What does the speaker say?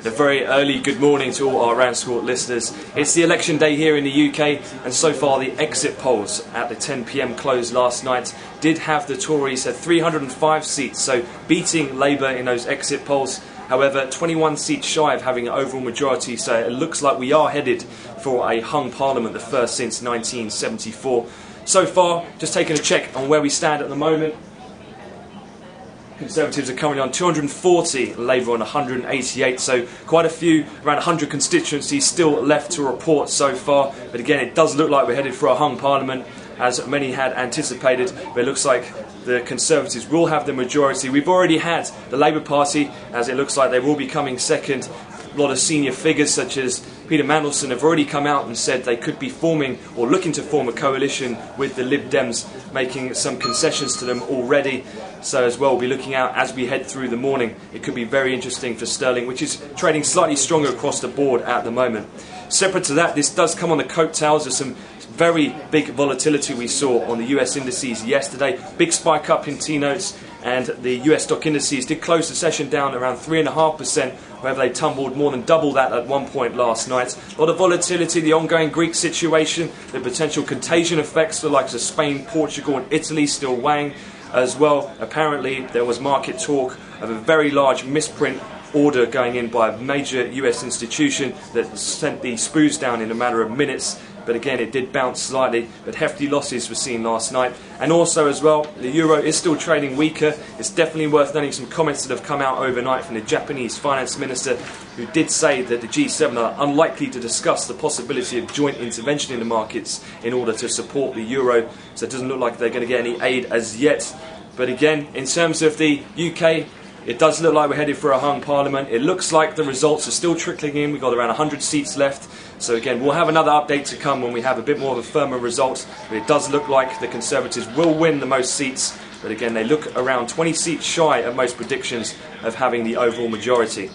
A very early good morning to all our RANsquawk listeners. It's the election day here in the UK, and so far the exit polls at the 10 PM close last night did have the Tories at 305 seats, so beating Labour in those exit polls. However, 21 seats shy of having an overall majority, so it looks like we are headed for a hung parliament, the first since 1974. So far, just taking a check on where we stand at the moment. Conservatives are currently on 240, Labour on 188, so quite a few, around 100 constituencies still left to report so far. But again, it does look like we're headed for a hung parliament, as many had anticipated, but it looks like the Conservatives will have the majority. We've already had the Labour Party, as it looks like they will be coming second. A lot of senior figures such as Peter Mandelson have already come out and said they could be forming or looking to form a coalition with the Lib Dems, making some concessions to them already. So as well, we'll be looking out as we head through the morning. It could be very interesting for sterling, which is trading slightly stronger across the board at the moment. Separate to that, this does come on the coattails of some very big volatility we saw on the US indices yesterday. Big spike up in T-notes, and the US stock indices did close the session down around 3.5%. However, they tumbled more than double that at one point last night. A lot of volatility, the ongoing Greek situation, the potential contagion effects for the likes of Spain, Portugal and Italy still weighing as well. Apparently, there was market talk of a very large misprint order going in by a major US institution that sent the SPOOs down in a matter of minutes. But again, it did bounce slightly, but hefty losses were seen last night. And also as well, the euro is still trading weaker. It's definitely worth noting some comments that have come out overnight from the Japanese finance minister, who did say that the G7 are unlikely to discuss the possibility of joint intervention in the markets in order to support the euro. So it doesn't look like they're going to get any aid as yet. But again, in terms of the UK, it does look like we're headed for a hung parliament. It looks like the results are still trickling in. We've got around 100 seats left. So again, we'll have another update to come when we have a bit more of a firmer result. But it does look like the Conservatives will win the most seats. But again, they look around 20 seats shy of most predictions of having the overall majority.